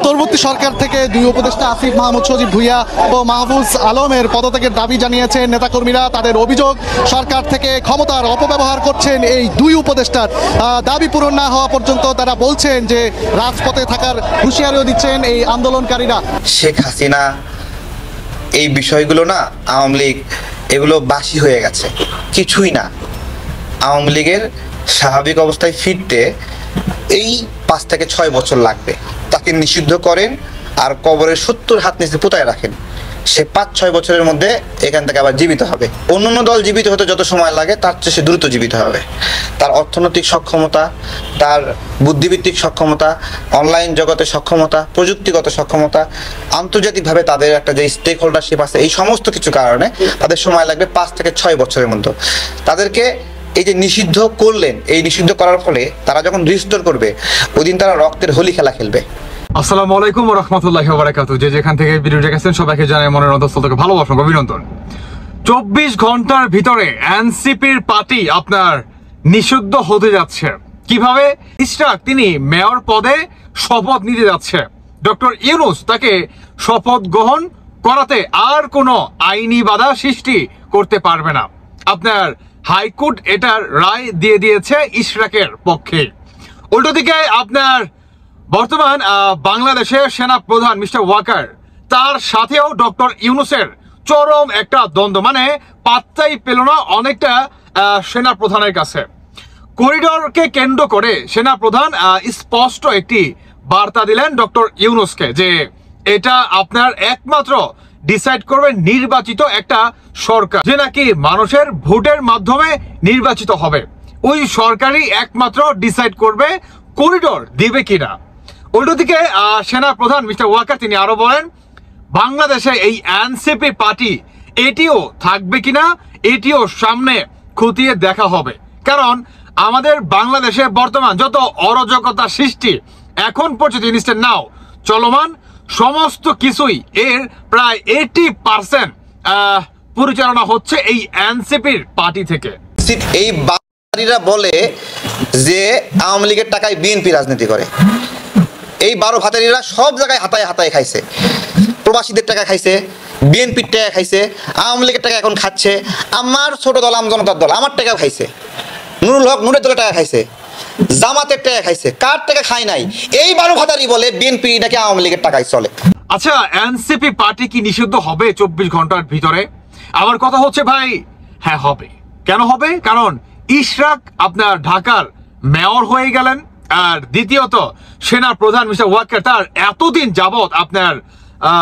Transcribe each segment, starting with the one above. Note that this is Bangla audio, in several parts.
অন্তর্বর্তী সরকার থেকে দুই উপদেষ্টা আসিফ মাহমুদ সজীব ভুইয়া ও মাহফুজ আলমের পদত্যাগের দাবি জানিয়েছেন নেতাকর্মীরা। তাদের অভিযোগ সরকার থেকে ক্ষমতার অপব্যবহার করছেন এই দুই উপদেষ্টার। দাবি পূরণ না হওয়া পর্যন্ত তারা বলছেন যে রাজপথে থাকার হুঁশিয়ারিও দিচ্ছেন এই আন্দোলনকারীরা। শেখ হাসিনা এই বিষয়গুলো না, আওয়ামী লীগ এগুলো বাসি হয়ে গেছে, কিছুই না। আওয়ামী লীগের স্বাভাবিক অবস্থায় ফিরতে এই 5 থেকে 6 বছর লাগবে। তাকে নিষিদ্ধ করেন আর কবরের 70 হাত নিচে পুঁতায় রাখেন, সে 5-6 বছরের মধ্যে এখান থেকে আবার জীবিত হবে। অন্যান্য দল জীবিত হতে যত সময় লাগে তার চেয়ে সে দ্রুত জীবিত হবে। তার অর্থনৈতিক সক্ষমতা, তার বুদ্ধিভিত্তিক সক্ষমতা, অনলাইন জগতের সক্ষমতা, প্রযুক্তিগত সক্ষমতা, আন্তর্জাতিকভাবে তাদের একটা যে স্টেক হোল্ডারশিপ আছে, এই সমস্ত কিছু কারণে তাদের সময় লাগবে 5 থেকে 6 বছরের মধ্যে। তাদেরকে এই যে নিষিদ্ধ করলেন, এই নিষিদ্ধ করার ফলে তারা যখন রিস্টোর করবে ওই দিন তারা রক্তের হোলি খেলা খেলবে। আসসালামু আলাইকুম ওয়া রাহমাতুল্লাহি ওয়া বারাকাতুহু। যে যেখান থেকে ভিডিও দেখেছেন সবাইকে জানাই মনের অন্তঃস্থল থেকে ভালোবাসা ও অভিনন্দন। 24 ঘন্টার ভিতরে এনসিপির পার্টি আপনার নিষিদ্ধ হতে যাচ্ছে। কিভাবে? ইশরাক তিনি মেয়র পদে শপথ নিতে যাচ্ছে। ডক্টর ইউনূস তাকে শপথ গ্রহণ করাতে আর কোনো আইনি বাধা সৃষ্টি করতে পারবে না। আপনার হাইকোর্ট এটার রায় দিয়ে দিয়েছে ইশরাকের পক্ষে। উল্টো দিকে আপনার বর্তমান বাংলাদেশের সেনা প্রধান মিস্টার ওয়াকার, তার সাথেও ডক্টর ইউনূসের চরম একটা দ্বন্দ্ব, মানে পাত্তাই পেল না অনেকটা সেনা প্রধানের কাছে। করিডোরকে কেন্দ্র করে সেনা প্রধান স্পষ্ট একটি বার্তা দিলেন ডক্টর ইউনূসকে যে এটা আপনার একমাত্র ডিসাইড করবে নির্বাচিত একটা সরকার, যে নাকি মানুষের ভোটের মাধ্যমে নির্বাচিত হবে। ওই সরকারই একমাত্র ডিসাইড করবে করিডোর দিবে কিনা। উল্টো দিকে সেনা প্রধান মিস্টার ওয়াকার তিনি আরো বলেন বাংলাদেশে এই এনসিপি পার্টি এটিও থাকবে কিনা এটিও সামনে খতিয়ে দেখা হবে। কারণ আমাদের বাংলাদেশে বর্তমান যত অরাজকতা সৃষ্টি এখন পর্যন্ত ইনস্ট্যান্ট নাও চলমান সমস্ত কিছুই এর প্রায় 80% পরিচালনা হচ্ছে এই এনসিপির পার্টি থেকে। এই বাড়িরা বলে যে আওয়ামী লীগের টাকায় বিএনপি রাজনীতি করে। এই 12 ভাতারিরা সব জায়গায় হাতায় হাতায় খাইছে, প্রবাসীদের টাকা খাইছে, বিএনপির টাকা খাইছে, আওয়ামী লীগের টাকা এখন খাচ্ছে। আমার ছোট দল আম জনতার দল আমার টাকা খাইছে, নুরুল হক নুরের দলের টাকা খাইছে, জামাতের টাকা খাইছে, কার টাকা খায় নাই? এই 12 ভাতারি বলে বিএনপি নাকি আওয়ামী লীগের টাকায় চলে। আচ্ছা, এনসিপি পার্টি কি নিষিদ্ধ হবে 24 ঘন্টার ভিতরে? আমার কথা হচ্ছে ভাই, হ্যাঁ হবে। কেন হবে? কারণ ইশরাক আপনার ঢাকার মেয়র হয়ে গেলেন, আর দ্বিতীয়ত সেনা প্রধান মিস্টার ওয়াকার তার এতদিন যাবত আপনার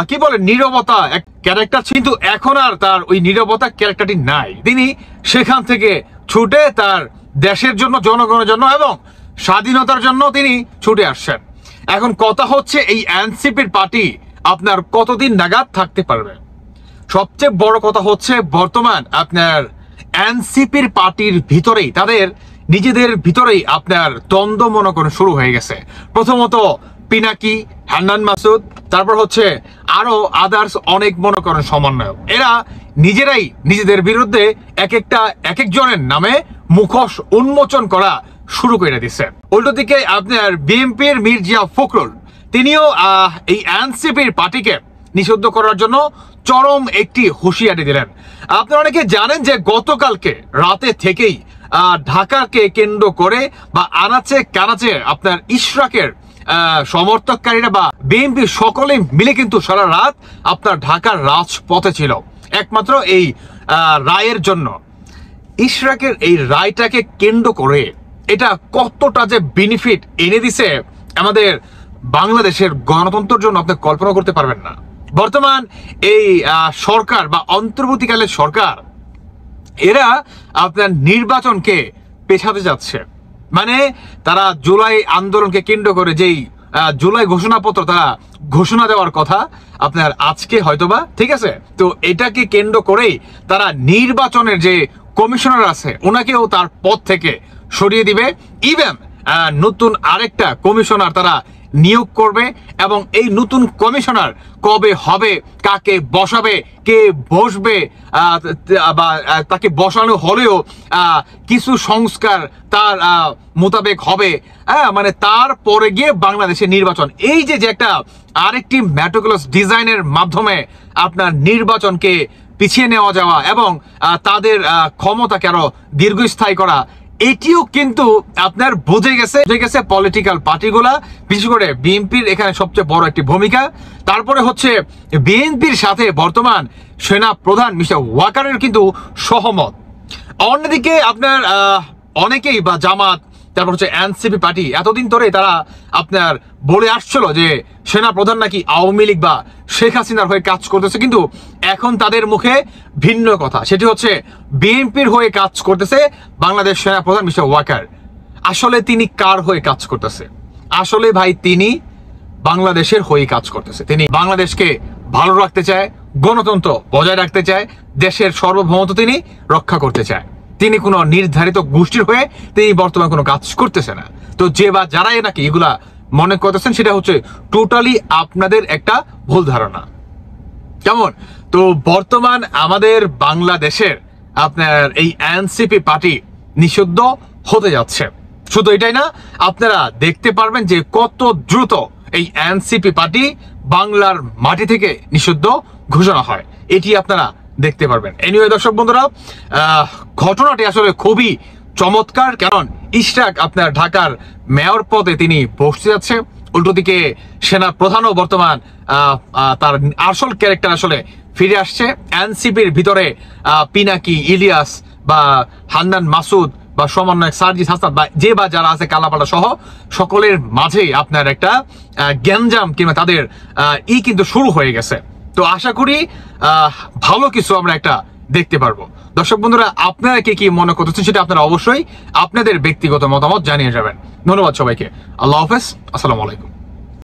কি বলে নীরবতা এক ক্যারেক্টার, কিন্তু এখন আর তার ওই নীরবতা ক্যারেক্টারটি নাই। তিনি সেখান থেকে ছুটে তার দেশের জন্য, জনগণের জন্য এবং স্বাধীনতার জন্য তিনি ছুটে আসছেন। এখন কথা হচ্ছে এই এনসিপির পার্টি আপনার কতদিন নাগাদ থাকতে পারবে। সবচেয়ে বড় কথা হচ্ছে বর্তমান আপনার এনসিপির পার্টির ভিতরেই তাদের নিজেদের ভিতরেই আপনার দ্বন্দ্ব মনে করেন শুরু হয়ে গেছে। প্রথমত পিনাকি, হান্নান মাসুদ, তারপর হচ্ছে আরো আদার্স অনেক মনে করেন সমন্বয়ক, এরা নিজেরাই নিজেদের বিরুদ্ধে এক একজনের নামে মুখোশ উন্মোচন করা শুরু করে দিচ্ছে। উল্টো দিকে আপনার বিএনপির মির্জা ফখরুল তিনিও এই এনসিপির পার্টিকে নিষিদ্ধ করার জন্য চরম একটি হুঁশিয়ারি দিলেন। আপনারা অনেকে জানেন যে গতকালকে রাতে থেকেই ঢাকাকে কেন্দ্র করে বা আনাচে কানাচে আপনার ইশরাকের সমর্থককারীরা বা বিএনপি সকলে মিলে কিন্তু সারা রাত আপনার ঢাকার রাজপথে ছিল একমাত্র এই রায়ের জন্য। ইশরাকের এই রায়টাকে কেন্দ্র করে এটা কতটা যে বেনিফিট এনে দিছে আমাদের বাংলাদেশের গণতন্ত্রের জন্য আপনি কল্পনা করতে পারবেন না। বর্তমান এই সরকার বা অন্তর্বর্তীকালের সরকার এরা আপনার নির্বাচনকে পেছাতে যাচ্ছে, মানে তারা জুলাই আন্দোলনকে কেন্দ্র করে যেই জুলাই ঘোষণাপত্র তারা ঘোষণা দেওয়ার কথা আপনার আজকে হয়তোবা, ঠিক আছে, তো এটাকে কেন্দ্র করেই তারা নির্বাচনের যে কমিশনার আছে ওনাকেও তার পদ থেকে সরিয়ে দিবে। ইভেন নতুন আরেকটা কমিশনার তারা নিয়োগ করবে এবং এই নতুন কমিশনার কবে হবে, কাকে বসাবে, কে বসবে, বা তাকে বসানো হলেও কিছু সংস্কার তার মোতাবেক হবে, মানে তারপরে গিয়ে বাংলাদেশের নির্বাচন। এই যে একটা আরেকটি ম্যাটিকুলাস ডিজাইনের মাধ্যমে আপনার নির্বাচনকে পিছিয়ে নেওয়া যাওয়া এবং তাদের ক্ষমতাকে আরো দীর্ঘস্থায়ী করা, এটিও কিন্তু আপনার বুঝে গেছে পলিটিক্যাল পার্টিগুলা, বিশেষ করে বিএনপির এখানে সবচেয়ে বড় একটি ভূমিকা। তারপরে হচ্ছে বিএনপির সাথে বর্তমান সেনা প্রধান মিস্টার ওয়াকারের কিন্তু সহমত। অন্যদিকে আপনার অনেকেই বা জামাত, তারপর হচ্ছে এনসিপি পার্টি এতদিন ধরে তারা আপনার বলে আসছিল যে সেনা প্রধান নাকি আওয়ামী লীগ বা শেখ হাসিনার হয়ে কাজ করতেছে, কিন্তু এখন তাদের মুখে ভিন্ন কথা, সেটি হচ্ছে বিএনপির হয়ে কাজ করতেছে বাংলাদেশ সেনা প্রধান মিস্টার ওয়াকার। আসলে তিনি কার হয়ে কাজ করতেছে? আসলে ভাই তিনি বাংলাদেশের হয়ে কাজ করতেছে। তিনি বাংলাদেশকে ভালো রাখতে চায়, গণতন্ত্র বজায় রাখতে চায়, দেশের সার্বভৌমত্ব তিনি রক্ষা করতে চায়। তিনি কোনো নির্ধারিত গোষ্ঠীর হয়ে তিনি বর্তমানে কোনো কাজ করতেছে না। তো যে বা যারাই নাকি এগুলা মনে করতেছেন, সেটা হচ্ছে টোটালি আপনাদের একটা ভুল ধারণা। কেমন? তো বর্তমান আমাদের বাংলাদেশের আপনার এই এনসিপি পার্টি নিষিদ্ধ হতে যাচ্ছে। শুধু এটাই না, আপনারা দেখতে পারবেন যে কত দ্রুত এই এনসিপি পার্টি বাংলার মাটি থেকে নিষিদ্ধ ঘোষণা হয়, এটি আপনারা দেখতে পারবেন। এনিওয়ে দর্শক বন্ধুরা, ঘটনাটি আসলে খুবই চমৎকার, কারণ ইশরাক আপনার ঢাকার মেয়র পদে তিনি বসতে যাচ্ছে, উল্টো দিকে সেনা প্রধানও বর্তমান তার আসল ক্যারেক্টার আসলে ফিরে আসছে। এনসিপির ভিতরে পিনাকি, ইলিয়াস বা হান্নান মাসুদ বা সমন্বয়ক সার্জিস হাসান বা যে বা যারা আছে কালাপাড়া সহ সকলের মাঝেই আপনার একটা গ্যাঞ্জাম কিংবা তাদের কিন্তু শুরু হয়ে গেছে। তো আশা করি ভালো কিছু আমরা একটা দেখতে পারবো। দর্শক বন্ধুরা, আপনারা কি মনে করতেছেন সেটা আপনারা অবশ্যই আপনাদের ব্যক্তিগত মতামত জানিয়ে যাবেন। ধন্যবাদ সবাইকে। আল্লাহ হাফেজ, আসসালামু আলাইকুম।